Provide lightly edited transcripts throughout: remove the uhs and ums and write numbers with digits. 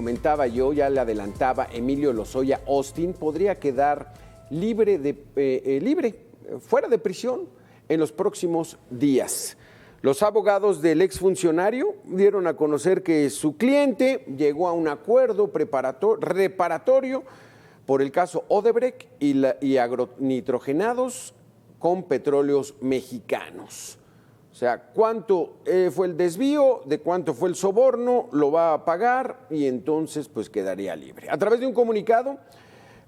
comentaba yo, ya le adelantaba, Emilio Lozoya Austin podría quedar fuera de prisión en los próximos días. Los abogados del exfuncionario dieron a conocer que su cliente llegó a un acuerdo reparatorio por el caso Odebrecht y agronitrogenados con petróleos mexicanos. O sea, cuánto fue el desvío, de cuánto fue el soborno, lo va a pagar y entonces pues quedaría libre. A través de un comunicado,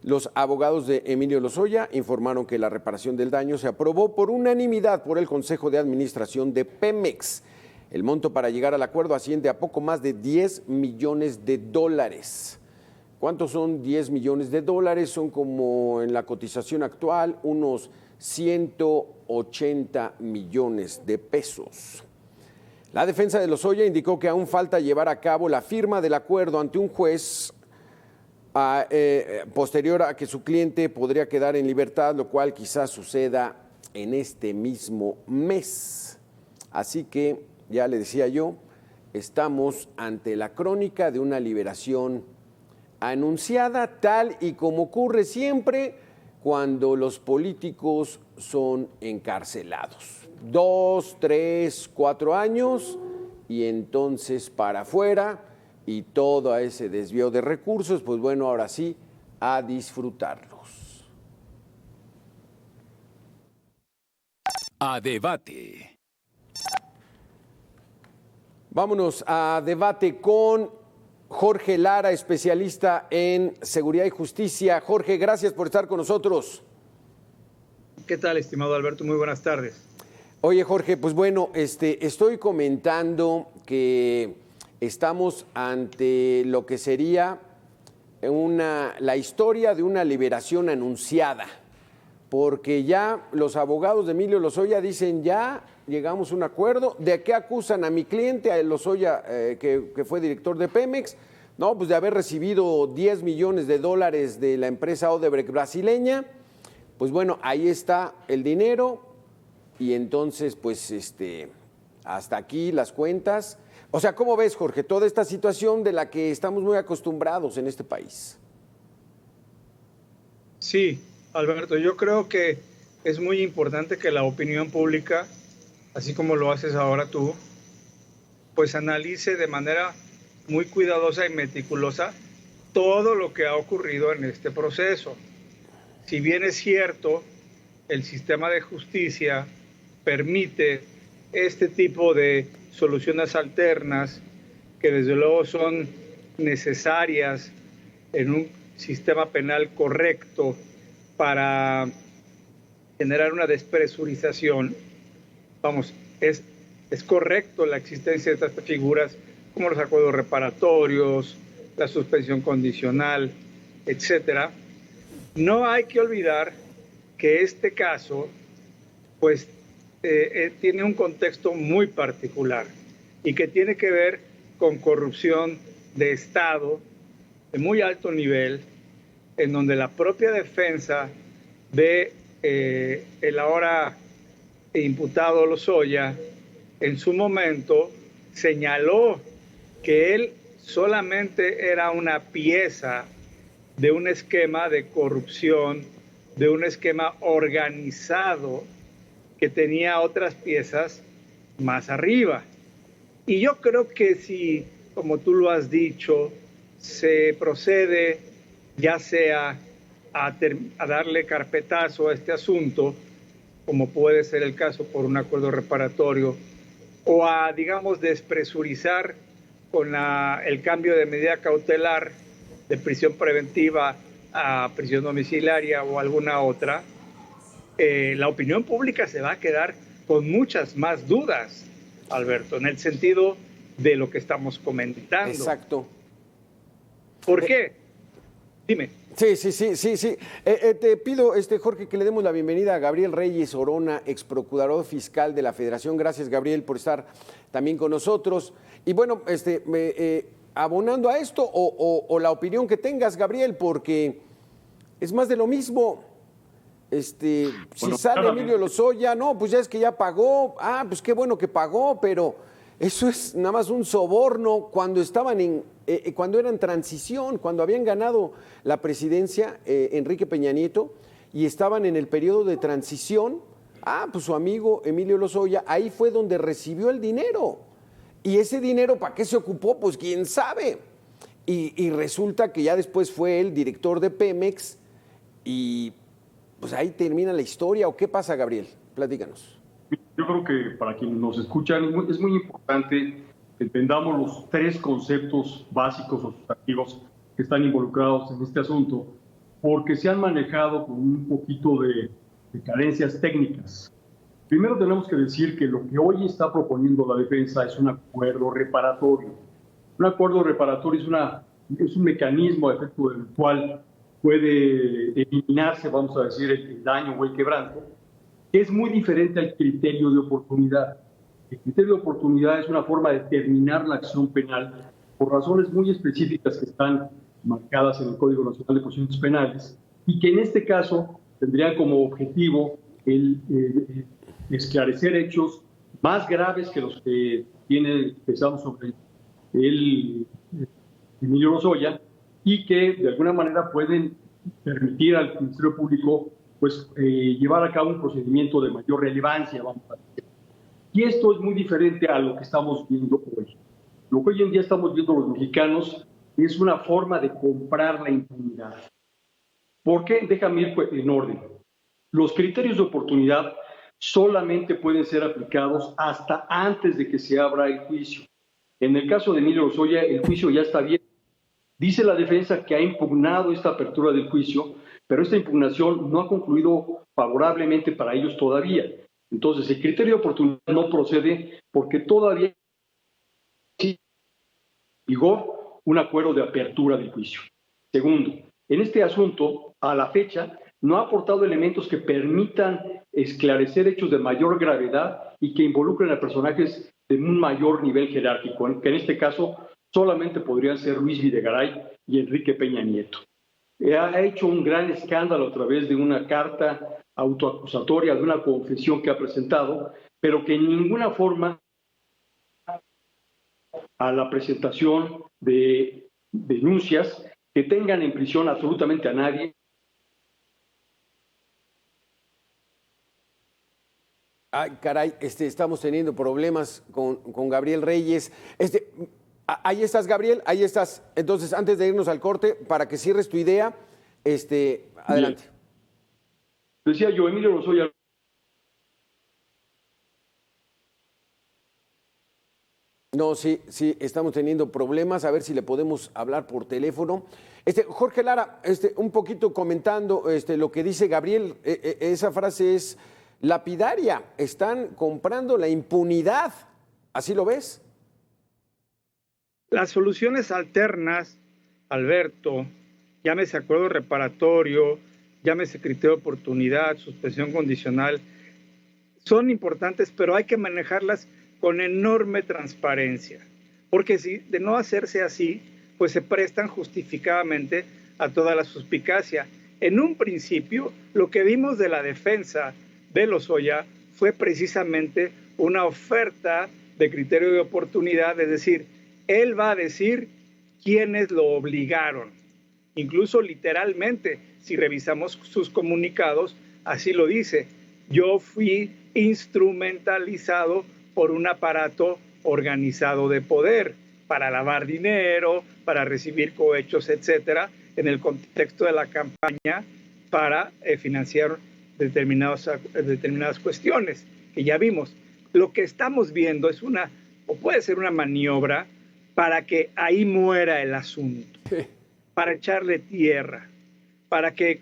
los abogados de Emilio Lozoya informaron que la reparación del daño se aprobó por unanimidad por el Consejo de Administración de Pemex. El monto para llegar al acuerdo asciende a poco más de $10 millones. ¿Cuántos son 10 millones de dólares? Son como en la cotización actual unos 180 millones de pesos. La defensa de Lozoya indicó que aún falta llevar a cabo la firma del acuerdo ante un juez posterior a que su cliente podría quedar en libertad, lo cual quizás suceda en este mismo mes. Así que, ya le decía yo, estamos ante la crónica de una liberación anunciada, tal y como ocurre siempre cuando los políticos son encarcelados. 2, 3, 4 años y entonces para afuera, y todo ese desvío de recursos, pues bueno, ahora sí, a disfrutarlos. A debate. Vámonos a debate con Jorge Lara, especialista en seguridad y justicia. Jorge, gracias por estar con nosotros. ¿Qué tal, estimado Alberto? Muy buenas tardes. Oye, Jorge, pues bueno, estoy comentando que estamos ante lo que sería la historia de una liberación anunciada, porque ya los abogados de Emilio Lozoya dicen ya llegamos a un acuerdo. ¿De qué acusan a mi cliente, a Lozoya, que fue director de Pemex? No, pues de haber recibido $10 millones de la empresa Odebrecht brasileña. Pues bueno, ahí está el dinero y entonces pues hasta aquí las cuentas. O sea, ¿cómo ves, Jorge, toda esta situación de la que estamos muy acostumbrados en este país? Sí, Alberto, yo creo que es muy importante que la opinión pública, así como lo haces ahora tú, pues analice de manera muy cuidadosa y meticulosa todo lo que ha ocurrido en este proceso. Si bien es cierto, el sistema de justicia permite este tipo de soluciones alternas que desde luego son necesarias en un sistema penal correcto para generar una despresurización. Vamos, es correcto la existencia de estas figuras como los acuerdos reparatorios, la suspensión condicional, etcétera. No hay que olvidar que este caso, pues, tiene un contexto muy particular y que tiene que ver con corrupción de Estado de muy alto nivel, en donde la propia defensa de el ahora imputado Lozoya en su momento señaló que él solamente era una pieza de un esquema de corrupción, de un esquema organizado que tenía otras piezas más arriba. Y yo creo que si, como tú lo has dicho, se procede ya sea a darle carpetazo a este asunto, como puede ser el caso por un acuerdo reparatorio, o a, digamos, despresurizar con el cambio de medida cautelar de prisión preventiva a prisión domiciliaria o alguna otra, la opinión pública se va a quedar con muchas más dudas, Alberto, en el sentido de lo que estamos comentando. Exacto. ¿Por qué? Dime. Sí. Te pido, Jorge, que le demos la bienvenida a Gabriel Reyes Orona, ex procurador fiscal de la Federación. Gracias, Gabriel, por estar también con nosotros. Y bueno, abonando a esto o la opinión que tengas, Gabriel, porque es más de lo mismo. Si sale Emilio Lozoya, no, pues ya es que ya pagó, pues qué bueno que pagó, pero Eso es nada más un soborno cuando estaban cuando eran transición, cuando habían ganado la presidencia Enrique Peña Nieto y estaban en el periodo de transición. Pues su amigo Emilio Lozoya, ahí fue donde recibió el dinero. Y ese dinero, ¿para qué se ocupó? Pues quién sabe. Y resulta que ya después fue el director de Pemex y pues ahí termina la historia. ¿O qué pasa, Gabriel? Platícanos. Yo creo que para quienes nos escuchan es muy importante que entendamos los tres conceptos básicos o sustantivos que están involucrados en este asunto, porque se han manejado con un poquito de carencias técnicas. Primero tenemos que decir que lo que hoy está proponiendo la defensa es un acuerdo reparatorio. Un acuerdo reparatorio es un mecanismo a efecto del cual puede eliminarse, vamos a decir, el daño o el quebranto, que es muy diferente al criterio de oportunidad. El criterio de oportunidad es una forma de terminar la acción penal por razones muy específicas que están marcadas en el Código Nacional de Procedimientos Penales y que en este caso tendrían como objetivo el esclarecer hechos más graves que los que pensamos sobre el Emilio Lozoya y que de alguna manera pueden permitir al Ministerio Público llevar a cabo un procedimiento de mayor relevancia, vamos a decir. Y esto es muy diferente a lo que estamos viendo hoy. Lo que hoy en día estamos viendo los mexicanos es una forma de comprar la impunidad. ¿Por qué? Déjame ir en orden. Los criterios de oportunidad solamente pueden ser aplicados hasta antes de que se abra el juicio. En el caso de Emilio Lozoya, el juicio ya está abierto. Dice la defensa que ha impugnado esta apertura del juicio, pero esta impugnación no ha concluido favorablemente para ellos todavía. Entonces, el criterio de oportunidad no procede porque todavía sigue en vigor un acuerdo de apertura del juicio. Segundo, en este asunto, a la fecha, no ha aportado elementos que permitan esclarecer hechos de mayor gravedad y que involucren a personajes de un mayor nivel jerárquico, que en este caso solamente podrían ser Luis Videgaray y Enrique Peña Nieto. Ha hecho un gran escándalo a través de una carta autoacusatoria, de una confesión que ha presentado, pero que en ninguna forma a la presentación de denuncias que tengan en prisión absolutamente a nadie. Ay, caray, estamos teniendo problemas con Gabriel Reyes. Ahí estás, Gabriel, ahí estás. Entonces, antes de irnos al corte, para que cierres tu idea, adelante. Bien. Decía yo, Emilio Lozoya. No, sí, estamos teniendo problemas. A ver si le podemos hablar por teléfono. Jorge Lara, un poquito comentando lo que dice Gabriel. Esa frase es lapidaria. Están comprando la impunidad. ¿Así lo ves? Las soluciones alternas, Alberto, llámese acuerdo reparatorio, llámese criterio de oportunidad, suspensión condicional, son importantes, pero hay que manejarlas con enorme transparencia, porque si de no hacerse así, pues se prestan justificadamente a toda la suspicacia. En un principio, lo que vimos de la defensa de Lozoya fue precisamente una oferta de criterio de oportunidad, es decir, él va a decir quiénes lo obligaron. Incluso literalmente, si revisamos sus comunicados, así lo dice. Yo fui instrumentalizado por un aparato organizado de poder para lavar dinero, para recibir cohechos, etcétera, en el contexto de la campaña para financiar determinadas cuestiones que ya vimos. Lo que estamos viendo es puede ser una maniobra para que ahí muera el asunto, para echarle tierra, para que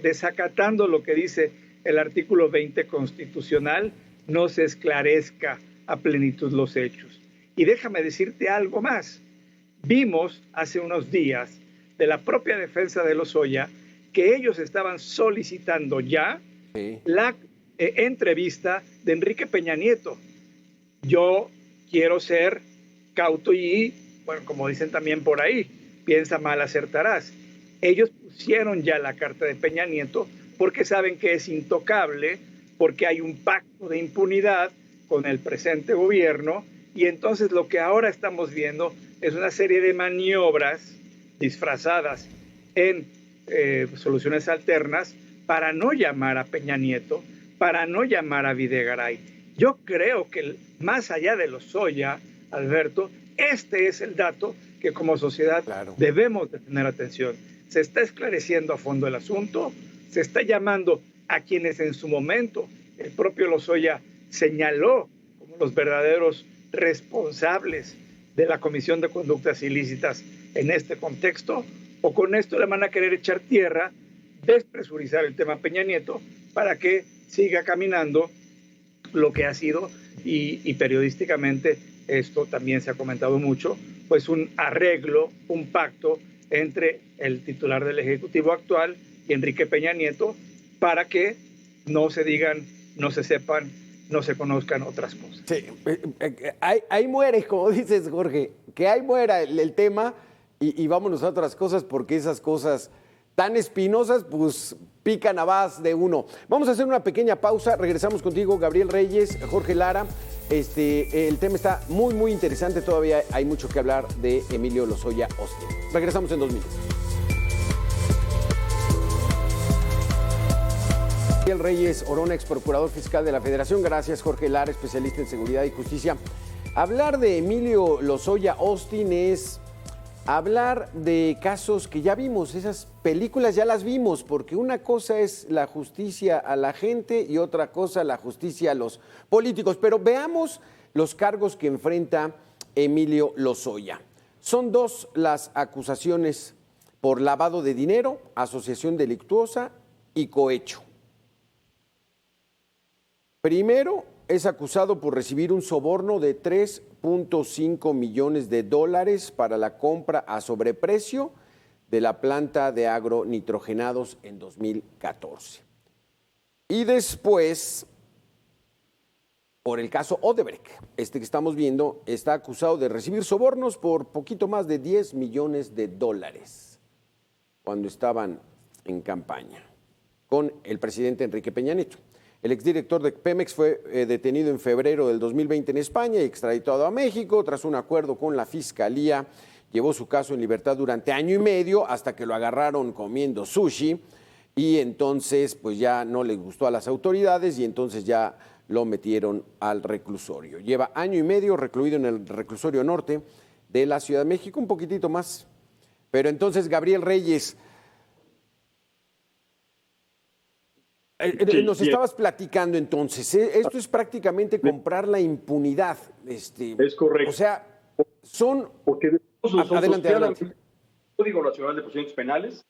desacatando lo que dice el artículo 20 constitucional, no se esclarezca a plenitud los hechos. Y déjame decirte algo más. Vimos hace unos días de la propia defensa de Lozoya que ellos estaban solicitando ya la entrevista de Enrique Peña Nieto. Yo quiero ser cauto y, bueno, como dicen también por ahí, piensa mal, acertarás. Ellos pusieron ya la carta de Peña Nieto porque saben que es intocable, porque hay un pacto de impunidad con el presente gobierno Y entonces lo que ahora estamos viendo es una serie de maniobras disfrazadas en soluciones alternas para no llamar a Peña Nieto, para no llamar a Videgaray. Yo creo que más allá de Lozoya, Alberto, este es el dato que como sociedad debemos de tener atención. Se está esclareciendo a fondo el asunto, se está llamando a quienes en su momento el propio Lozoya señaló como los verdaderos responsables de la Comisión de Conductas Ilícitas en este contexto, o con esto le van a querer echar tierra, despresurizar el tema Peña Nieto para que siga caminando lo que ha sido, y periodísticamente esto también se ha comentado mucho, pues un arreglo, un pacto entre el titular del Ejecutivo actual y Enrique Peña Nieto para que no se digan, no se sepan, no se conozcan otras cosas. Sí, ahí muere, como dices, Jorge, que ahí muera el tema y vámonos a otras cosas, porque esas cosas tan espinosas, pues pican a base de uno. Vamos a hacer una pequeña pausa, regresamos contigo, Gabriel Reyes, Jorge Lara. El tema está muy, muy interesante, todavía hay mucho que hablar de Emilio Lozoya Austin. Regresamos en 2 minutos. Gabriel Reyes Orona, ex procurador fiscal de la Federación. Gracias, Jorge Lara, especialista en seguridad y justicia. Hablar de Emilio Lozoya Austin es hablar de casos que ya vimos, esas películas ya las vimos, porque una cosa es la justicia a la gente y otra cosa la justicia a los políticos. Pero veamos los cargos que enfrenta Emilio Lozoya. Son 2 las acusaciones por lavado de dinero, asociación delictuosa y cohecho. Primero, es acusado por recibir un soborno de $3.5 millones para la compra a sobreprecio de la planta de agronitrogenados en 2014. Y después, por el caso Odebrecht, que estamos viendo, está acusado de recibir sobornos por poquito más de $10 millones cuando estaban en campaña con el presidente Enrique Peña Nieto. El exdirector de Pemex fue detenido en febrero del 2020 en España y extraditado a México. Tras un acuerdo con la Fiscalía, llevó su caso en libertad durante 1 año y medio hasta que lo agarraron comiendo sushi y entonces pues ya no le gustó a las autoridades y entonces ya lo metieron al reclusorio. Lleva 1 año y medio recluido en el reclusorio norte de la Ciudad de México, un poquitito más. Pero entonces, Gabriel Reyes, nos estabas platicando entonces, esto es prácticamente comprar la impunidad. Es correcto. O sea, son... Porque adelante. El Código Nacional de Procedimientos Penales,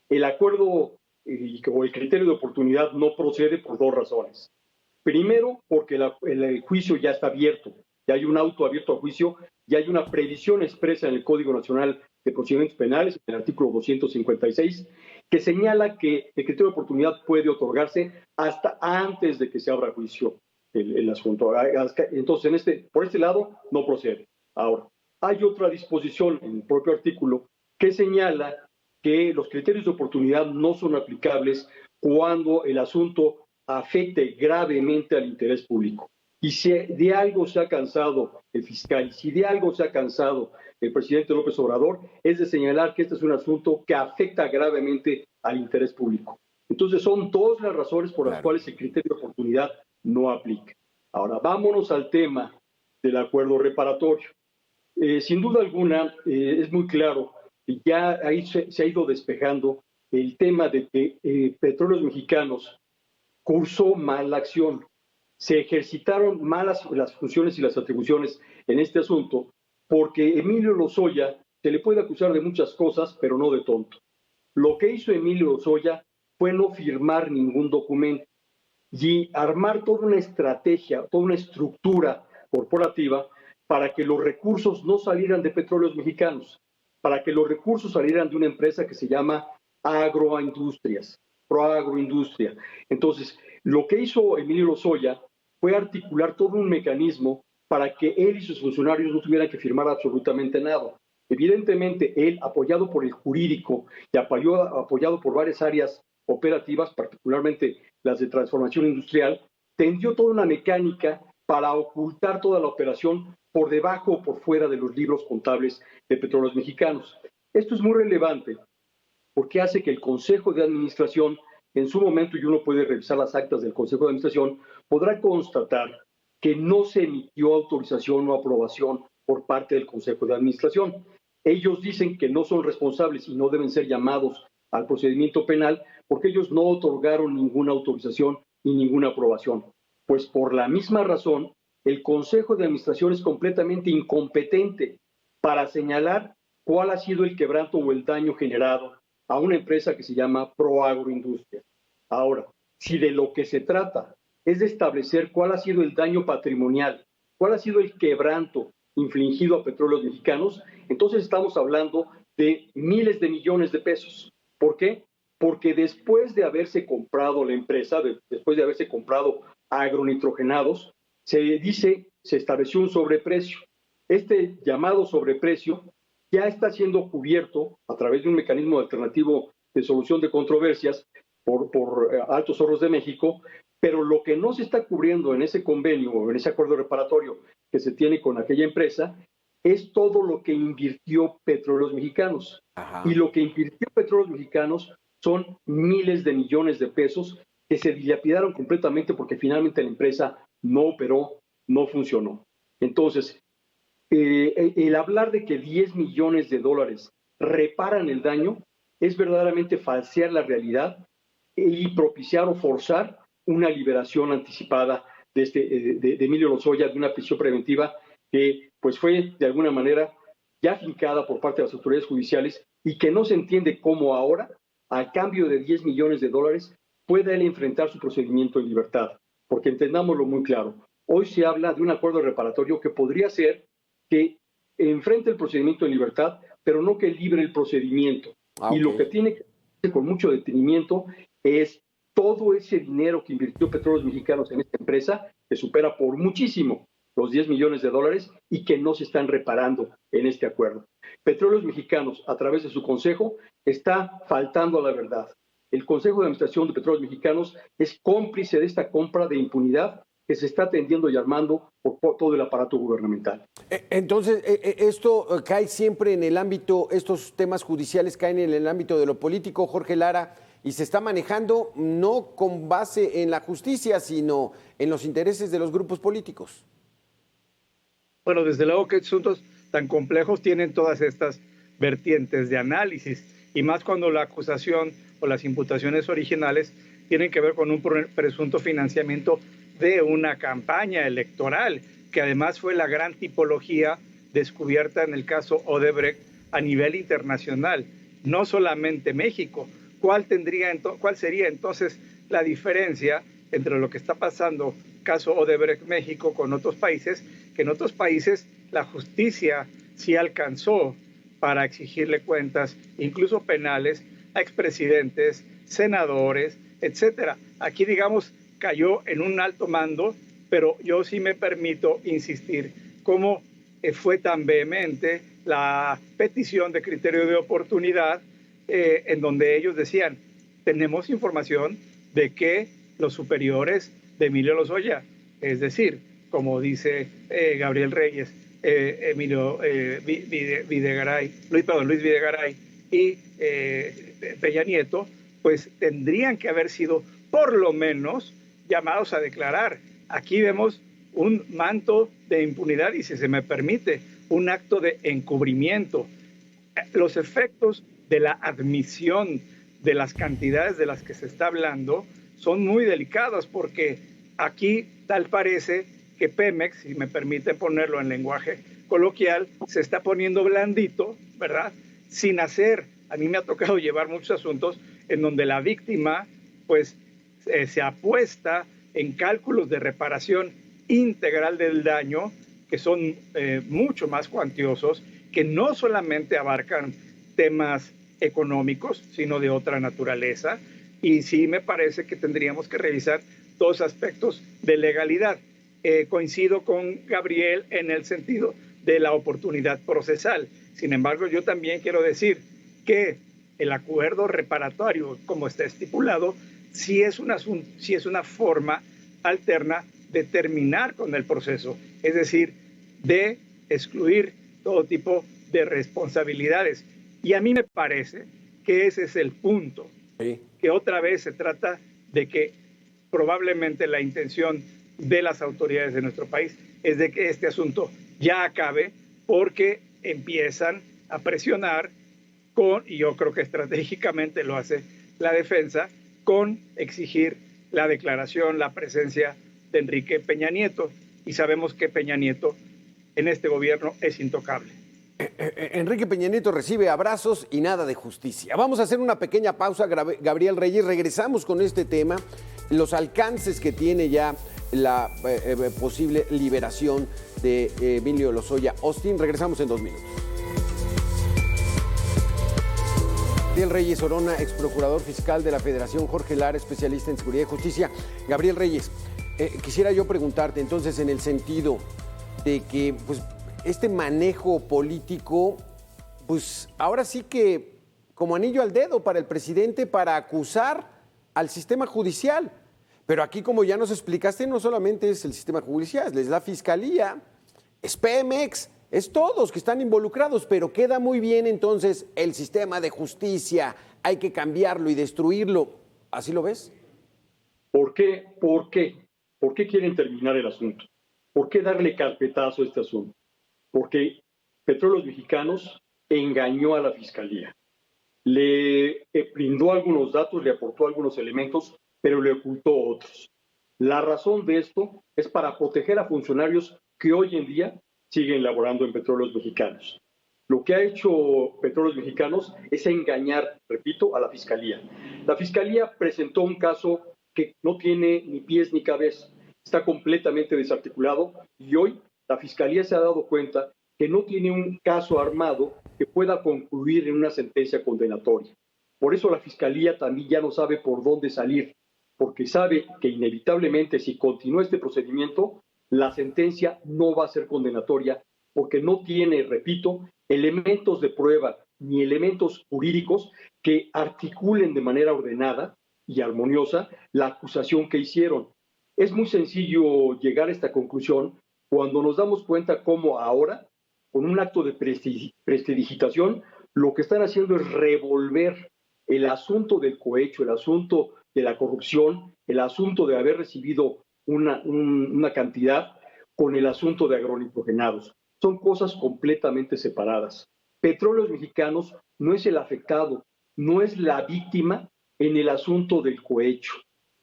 el acuerdo o el criterio de oportunidad no procede por 2 razones. Primero, porque el juicio ya está abierto, ya hay un auto abierto a juicio, ya hay una previsión expresa en el Código Nacional de Procedimientos Penales, en el artículo 256, que señala que el criterio de oportunidad puede otorgarse hasta antes de que se abra juicio el asunto. Entonces, por este lado, no procede. Ahora, hay otra disposición en el propio artículo que señala que los criterios de oportunidad no son aplicables cuando el asunto afecte gravemente al interés público. Y si de algo se ha cansado el fiscal, si de algo se ha cansado el presidente López Obrador, es de señalar que este es un asunto que afecta gravemente al interés público. Entonces son 2 las razones por las cuales el criterio de oportunidad no aplica. Ahora, vámonos al tema del acuerdo reparatorio. Sin duda alguna, es muy claro que ya ahí se ha ido despejando el tema de que Petróleos Mexicanos cursó mal la acción. Se ejercitaron malas las funciones y las atribuciones en este asunto, porque Emilio Lozoya se le puede acusar de muchas cosas, pero no de tonto. Lo que hizo Emilio Lozoya fue no firmar ningún documento y armar toda una estrategia, toda una estructura corporativa para que los recursos no salieran de Petróleos Mexicanos, para que los recursos salieran de una empresa que se llama Agroindustrias, Proagroindustria. Entonces, lo que hizo Emilio Lozoya fue articular todo un mecanismo para que él y sus funcionarios no tuvieran que firmar absolutamente nada. Evidentemente, él, apoyado por el jurídico y apoyado por varias áreas operativas, particularmente las de transformación industrial, tendió toda una mecánica para ocultar toda la operación por debajo o por fuera de los libros contables de Petróleos Mexicanos. Esto es muy relevante porque hace que el Consejo de Administración, en su momento, y uno puede revisar las actas del Consejo de Administración, podrá constatar que no se emitió autorización o aprobación por parte del Consejo de Administración. Ellos dicen que no son responsables y no deben ser llamados al procedimiento penal porque ellos no otorgaron ninguna autorización y ninguna aprobación. Pues por la misma razón, el Consejo de Administración es completamente incompetente para señalar cuál ha sido el quebranto o el daño generado a una empresa que se llama Proagroindustria. Ahora, si de lo que se trata es de establecer cuál ha sido el daño patrimonial, cuál ha sido el quebranto infligido a Petróleos Mexicanos, entonces estamos hablando de miles de millones de pesos. ¿Por qué? Porque después de haberse comprado la empresa, después de haberse comprado agronitrogenados, se estableció un sobreprecio. Este llamado sobreprecio ya está siendo cubierto a través de un mecanismo alternativo de solución de controversias por Altos Hornos de México, pero lo que no se está cubriendo en ese convenio o en ese acuerdo reparatorio que se tiene con aquella empresa es todo lo que invirtió Petróleos Mexicanos. Ajá. Y lo que invirtió Petróleos Mexicanos son miles de millones de pesos que se dilapidaron completamente porque finalmente la empresa no operó, no funcionó. Entonces, el hablar de que 10 millones de dólares reparan el daño es verdaderamente falsear la realidad y propiciar o forzar una liberación anticipada de Emilio Lozoya, de una prisión preventiva que pues fue de alguna manera ya fincada por parte de las autoridades judiciales y que no se entiende cómo ahora, a cambio de 10 millones de dólares, pueda él enfrentar su procedimiento en libertad. Porque entendámoslo muy claro, hoy se habla de un acuerdo reparatorio que podría ser que enfrente el procedimiento en libertad, pero no que libre el procedimiento. Okay. Y lo que tiene que hacer con mucho detenimiento es todo ese dinero que invirtió Petróleos Mexicanos en esta empresa, que supera por muchísimo los 10 millones de dólares y que no se están reparando en este acuerdo. Petróleos Mexicanos, a través de su consejo, está faltando a la verdad. El Consejo de Administración de Petróleos Mexicanos es cómplice de esta compra de impunidad que se está tendiendo y armando por todo el aparato gubernamental. Entonces, esto cae siempre en el ámbito, estos temas judiciales caen en el ámbito de lo político, Jorge Lara, y se está manejando no con base en la justicia, sino en los intereses de los grupos políticos. Bueno, desde luego que asuntos tan complejos tienen todas estas vertientes de análisis, y más cuando la acusación o las imputaciones originales tienen que ver con un presunto financiamiento de una campaña electoral, que además fue la gran tipología descubierta en el caso Odebrecht a nivel internacional, no solamente México. ¿Cuál sería entonces la diferencia entre lo que está pasando, caso Odebrecht México, con otros países? Que en otros países la justicia sí alcanzó para exigirle cuentas, incluso penales, a expresidentes, senadores, etcétera. Aquí, digamos, cayó en un alto mando, pero yo sí me permito insistir cómo fue tan vehemente la petición de criterio de oportunidad, en donde ellos decían, tenemos información de que los superiores de Emilio Lozoya, es decir, como dice Gabriel Reyes, Luis Videgaray y Peña Nieto, pues tendrían que haber sido por lo menos llamados a declarar. Aquí vemos un manto de impunidad y, si se me permite, un acto de encubrimiento. Los efectos de la admisión de las cantidades de las que se está hablando son muy delicados, porque aquí tal parece que Pemex, si me permite ponerlo en lenguaje coloquial, se está poniendo blandito, ¿verdad? Sin hacer, a mí me ha tocado llevar muchos asuntos en donde la víctima, pues, se apuesta en cálculos de reparación integral del daño, que son mucho más cuantiosos, que no solamente abarcan temas económicos, sino de otra naturaleza. Y sí me parece que tendríamos que revisar dos aspectos de legalidad. Coincido con Gabriel en el sentido de la oportunidad procesal. Sin embargo, yo también quiero decir que el acuerdo reparatorio, como está estipulado, sí es una forma alterna de terminar con el proceso. Es decir, de excluir todo tipo de responsabilidades. Y a mí me parece que ese es el punto, Sí. que otra vez se trata de que probablemente la intención de las autoridades de nuestro país es de que este asunto ya acabe, porque empiezan a presionar y yo creo que estratégicamente lo hace la defensa, con exigir la declaración, la presencia de Enrique Peña Nieto. Y sabemos que Peña Nieto en este gobierno es intocable. Enrique Peña Nieto recibe abrazos y nada de justicia. Vamos a hacer una pequeña pausa, Gabriel Reyes. Regresamos con este tema, los alcances que tiene ya la posible liberación de Emilio Lozoya Austin. Regresamos en 2 minutos. Gabriel Reyes Orona, ex procurador fiscal de la Federación, Jorge Lara, especialista en seguridad y justicia. Gabriel Reyes, quisiera yo preguntarte entonces en el sentido de que pues, este manejo político, pues ahora sí que como anillo al dedo para el presidente para acusar al sistema judicial. Pero aquí, como ya nos explicaste, no solamente es el sistema judicial, es la fiscalía, es Pemex, es todos que están involucrados, pero queda muy bien entonces el sistema de justicia, hay que cambiarlo y destruirlo. ¿Así lo ves? ¿Por qué? ¿Por qué quieren terminar el asunto? ¿Por qué darle carpetazo a este asunto? Porque Petróleos Mexicanos engañó a la Fiscalía. Le brindó algunos datos, le aportó algunos elementos, pero le ocultó otros. La razón de esto es para proteger a funcionarios que hoy en día siguen laborando en Petróleos Mexicanos. Lo que ha hecho Petróleos Mexicanos es engañar, repito, a la Fiscalía. La Fiscalía presentó un caso que no tiene ni pies ni cabeza, está completamente desarticulado y hoy la Fiscalía se ha dado cuenta que no tiene un caso armado que pueda concluir en una sentencia condenatoria. Por eso la Fiscalía también ya no sabe por dónde salir, porque sabe que inevitablemente si continúa este procedimiento, la sentencia no va a ser condenatoria porque no tiene, repito, elementos de prueba ni elementos jurídicos que articulen de manera ordenada y armoniosa la acusación que hicieron. Es muy sencillo llegar a esta conclusión cuando nos damos cuenta cómo ahora, con un acto de prestidigitación, lo que están haciendo es revolver el asunto del cohecho, el asunto de la corrupción, el asunto de haber recibido una cantidad con el asunto de agronitrogenados. Son cosas completamente separadas. Petróleos Mexicanos no es el afectado, no es la víctima en el asunto del cohecho.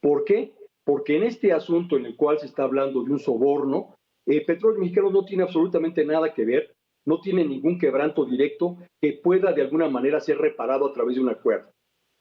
¿Por qué? Porque en este asunto en el cual se está hablando de un soborno, Petróleos Mexicanos no tiene absolutamente nada que ver, no tiene ningún quebranto directo que pueda de alguna manera ser reparado a través de un acuerdo.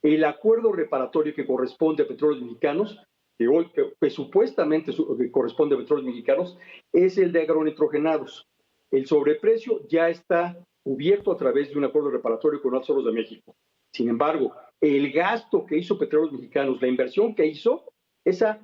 El acuerdo reparatorio que corresponde a Petróleos Mexicanos, que supuestamente corresponde a Petróleos Mexicanos, es el de agronitrogenados. El sobreprecio ya está cubierto a través de un acuerdo reparatorio con Petróleos de México. Sin embargo, el gasto que hizo Petróleos Mexicanos, la inversión que hizo, esa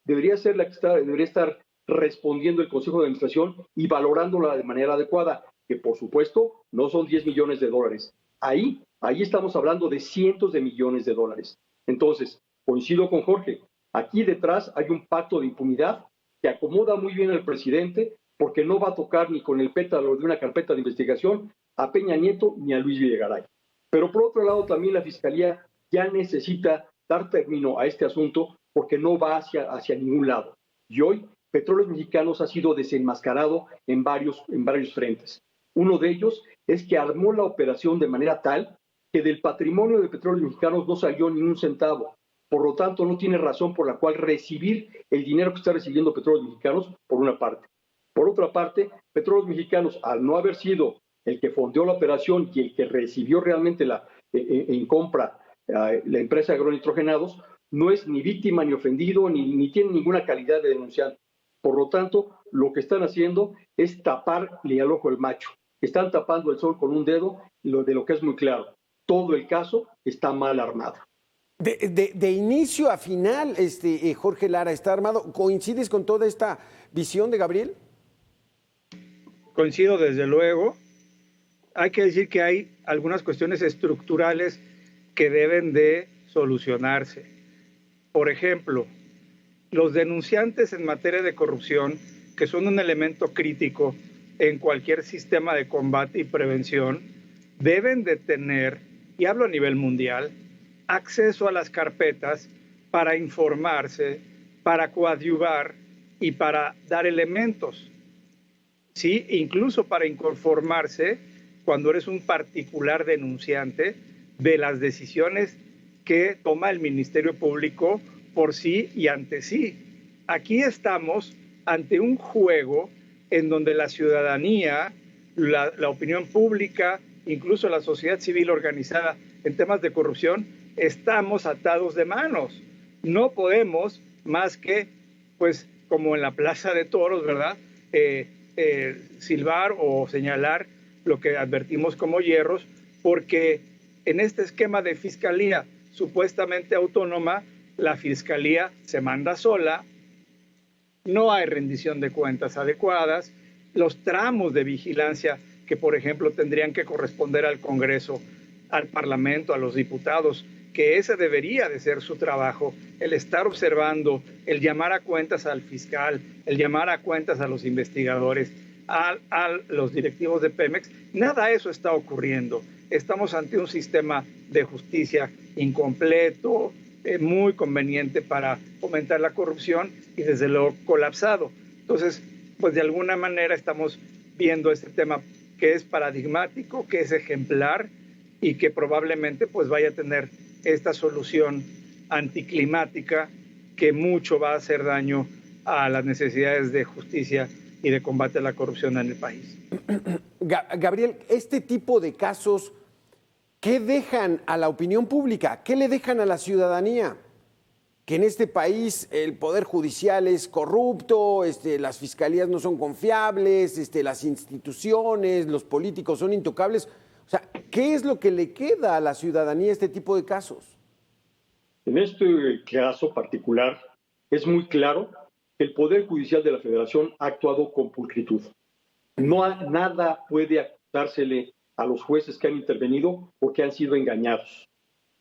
debería ser la que debería estar respondiendo el Consejo de Administración y valorándola de manera adecuada, que por supuesto no son 10 millones de dólares. Ahí estamos hablando de cientos de millones de dólares. Entonces, coincido con Jorge, aquí detrás hay un pacto de impunidad que acomoda muy bien al presidente porque no va a tocar ni con el pétalo de una carpeta de investigación a Peña Nieto ni a Luis Videgaray. Pero por otro lado también la Fiscalía ya necesita dar término a este asunto porque no va hacia ningún lado. Y hoy Petróleos Mexicanos ha sido desenmascarado en varios frentes. Uno de ellos es que armó la operación de manera tal que del patrimonio de Petróleos Mexicanos no salió ni un centavo. Por lo tanto, no tiene razón por la cual recibir el dinero que está recibiendo Petróleos Mexicanos, por una parte. Por otra parte, Petróleos Mexicanos, al no haber sido el que fondeó la operación y el que recibió realmente en compra la empresa de agronitrogenados, no es ni víctima ni ofendido, ni tiene ninguna calidad de denunciante. Por lo tanto, lo que están haciendo es taparle al ojo al macho. Están tapando el sol con un dedo, de lo que es muy claro. Todo el caso está mal armado. De inicio a final, Jorge Lara, ¿está armado? ¿Coincides con toda esta visión de Gabriel? Coincido desde luego. Hay que decir que hay algunas cuestiones estructurales que deben de solucionarse. Por ejemplo, los denunciantes en materia de corrupción que son un elemento crítico en cualquier sistema de combate y prevención, deben de tener, y hablo a nivel mundial, acceso a las carpetas para informarse, para coadyuvar y para dar elementos. Sí, incluso para informarse cuando eres un particular denunciante de las decisiones que toma el Ministerio Público por sí y ante sí. Aquí estamos ante un juego en donde la ciudadanía, la opinión pública, incluso la sociedad civil organizada en temas de corrupción, estamos atados de manos. No podemos más que, pues, como en la Plaza de Toros, ¿verdad?, silbar o señalar lo que advertimos como hierros, porque en este esquema de fiscalía supuestamente autónoma, la fiscalía se manda sola, no hay rendición de cuentas adecuadas, los tramos de vigilancia que, por ejemplo, tendrían que corresponder al Congreso, al Parlamento, a los diputados, que ese debería de ser su trabajo, el estar observando, el llamar a cuentas al fiscal, el llamar a cuentas a los investigadores, a los directivos de Pemex. Nada de eso está ocurriendo. Estamos ante un sistema de justicia incompleto, muy conveniente para fomentar la corrupción y desde luego colapsado. Entonces, pues de alguna manera estamos viendo este tema que es paradigmático, que es ejemplar y que probablemente pues vaya a tener esta solución anticlimática que mucho va a hacer daño a las necesidades de justicia y de combate a la corrupción en el país. Gabriel, este tipo de casos, ¿qué dejan a la opinión pública? ¿Qué le dejan a la ciudadanía? Que en este país el poder judicial es corrupto, las fiscalías no son confiables, las instituciones, los políticos son intocables. O sea, ¿qué es lo que le queda a la ciudadanía a este tipo de casos? En este caso particular es muy claro que el Poder Judicial de la Federación ha actuado con pulcritud. Nada puede acusársele a los jueces que han intervenido porque han sido engañados,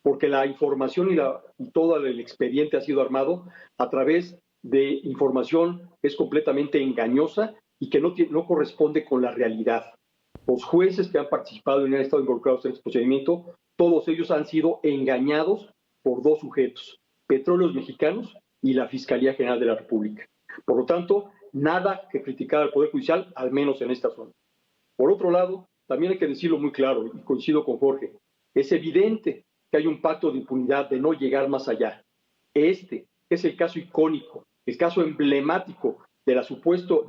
porque la información y todo el expediente ha sido armado a través de información que es completamente engañosa y que no corresponde con la realidad. Los jueces que han participado y han estado involucrados en este procedimiento, todos ellos han sido engañados por dos sujetos, Petróleos Mexicanos y la Fiscalía General de la República. Por lo tanto, nada que criticar al Poder Judicial, al menos en esta zona. Por otro lado, también hay que decirlo muy claro, y coincido con Jorge, es evidente que hay un pacto de impunidad de no llegar más allá. Este es el caso icónico, el caso emblemático del supuesto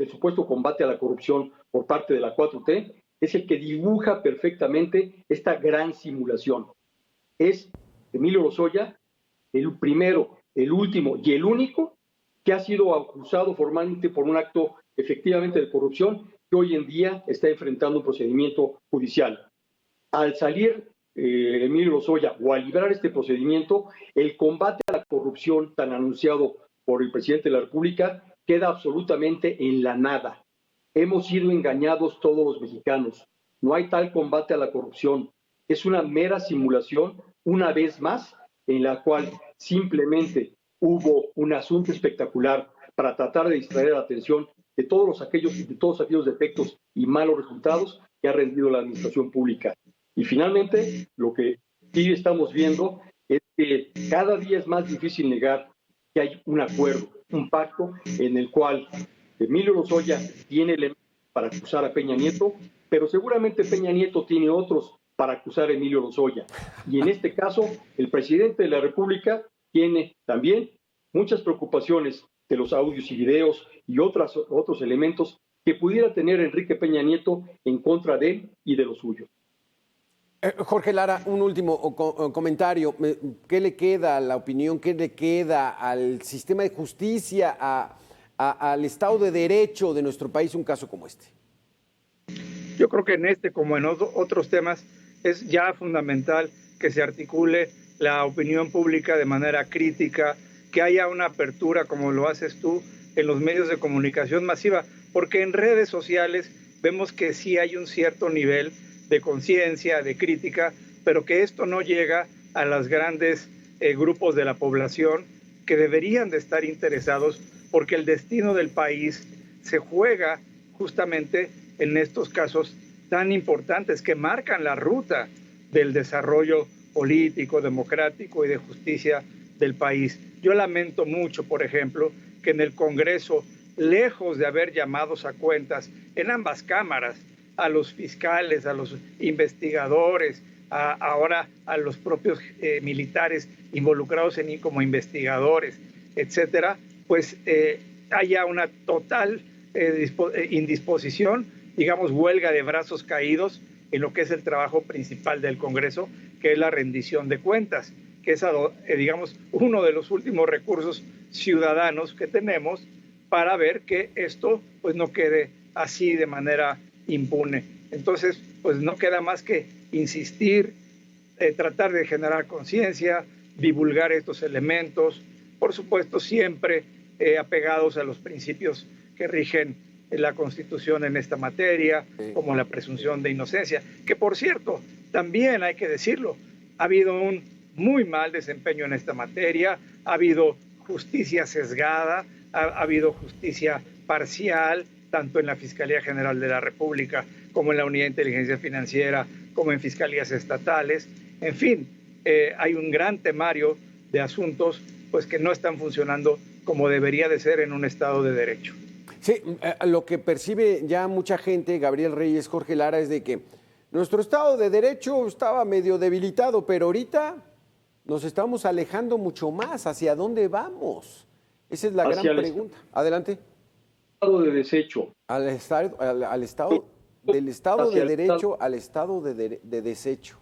combate a la corrupción por parte de la 4T, es el que dibuja perfectamente esta gran simulación. Es Emilio Lozoya el primero, el último y el único que ha sido acusado formalmente por un acto efectivamente de corrupción que hoy en día está enfrentando un procedimiento judicial. Al salir Emilio Lozoya o al librar este procedimiento, el combate a la corrupción tan anunciado por el presidente de la República queda absolutamente en la nada. Hemos sido engañados todos los mexicanos. No hay tal combate a la corrupción. Es una mera simulación, una vez más, en la cual simplemente hubo un asunto espectacular para tratar de distraer la atención de todos aquellos defectos y malos resultados que ha rendido la administración pública. Y finalmente, lo que sí estamos viendo es que cada día es más difícil negar que hay un acuerdo, un pacto en el cual Emilio Lozoya tiene elementos para acusar a Peña Nieto, pero seguramente Peña Nieto tiene otros para acusar a Emilio Lozoya. Y en este caso, el presidente de la República tiene también muchas preocupaciones de los audios y videos y otros elementos que pudiera tener Enrique Peña Nieto en contra de él y de los suyos. Jorge Lara, un último comentario. ¿Qué le queda a la opinión? ¿Qué le queda al sistema de justicia, al Estado de Derecho de nuestro país un caso como este? Yo creo que en este, como en otros temas, es ya fundamental que se articule la opinión pública de manera crítica, que haya una apertura, como lo haces tú, en los medios de comunicación masiva, porque en redes sociales vemos que sí hay un cierto nivel de conciencia, de crítica, pero que esto no llega a los grandes grupos de la población que deberían de estar interesados porque el destino del país se juega justamente en estos casos tan importantes que marcan la ruta del desarrollo político, democrático y de justicia del país. Yo lamento mucho, por ejemplo, que en el Congreso, lejos de haber llamados a cuentas en ambas cámaras, a los fiscales, a los investigadores, ahora a los propios militares involucrados como investigadores, etcétera, pues haya una total indisposición, digamos, huelga de brazos caídos en lo que es el trabajo principal del Congreso, que es la rendición de cuentas, que es, digamos, uno de los últimos recursos ciudadanos que tenemos para ver que esto pues no quede así de manera impune. Entonces, pues no queda más que insistir, tratar de generar conciencia, divulgar estos elementos, por supuesto siempre apegados a los principios que rigen la Constitución en esta materia, como la presunción de inocencia, que por cierto, también hay que decirlo, ha habido un muy mal desempeño en esta materia, ha habido justicia sesgada, ha habido justicia parcial, tanto en la Fiscalía General de la República, como en la Unidad de Inteligencia Financiera, como en fiscalías estatales. En fin, hay un gran temario de asuntos pues, que no están funcionando como debería de ser en un Estado de Derecho. Sí, lo que percibe ya mucha gente, Gabriel Reyes, Jorge Lara, es de que nuestro Estado de Derecho estaba medio debilitado, pero ahorita nos estamos alejando mucho más. ¿Hacia dónde vamos? Esa es la gran pregunta. Adelante. Estado de desecho. Del Estado de Derecho al Estado de desecho.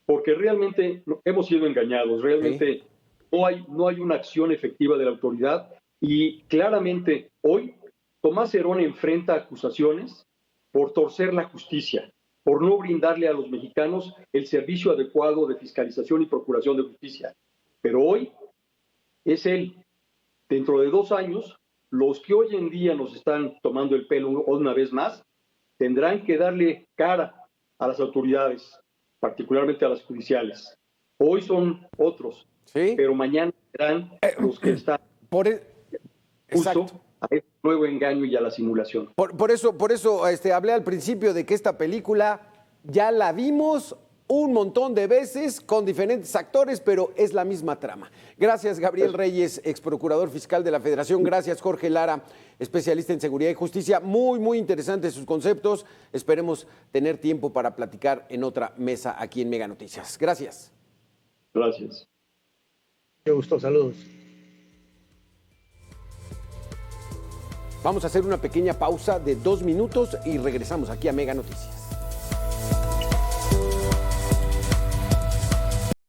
Porque realmente hemos sido engañados, realmente no hay una acción efectiva de la autoridad y claramente hoy Tomás Herón enfrenta acusaciones por torcer la justicia, por no brindarle a los mexicanos el servicio adecuado de fiscalización y procuración de justicia. Pero hoy es él. Dentro de 2 años, los que hoy en día nos están tomando el pelo una vez más, tendrán que darle cara a las autoridades, particularmente a las judiciales. Hoy son otros, pero mañana serán los que están exacto. A este nuevo engaño y a la simulación. Por eso hablé al principio de que esta película ya la vimos un montón de veces con diferentes actores, pero es la misma trama. Gracias, Gabriel Reyes, ex procurador fiscal de la Federación. Gracias, Jorge Lara, especialista en seguridad y justicia. Muy, muy interesantes sus conceptos. Esperemos tener tiempo para platicar en otra mesa aquí en Mega Noticias. Gracias. Gracias. Qué gusto, saludos. Vamos a hacer una pequeña pausa de 2 minutos y regresamos aquí a Mega Noticias.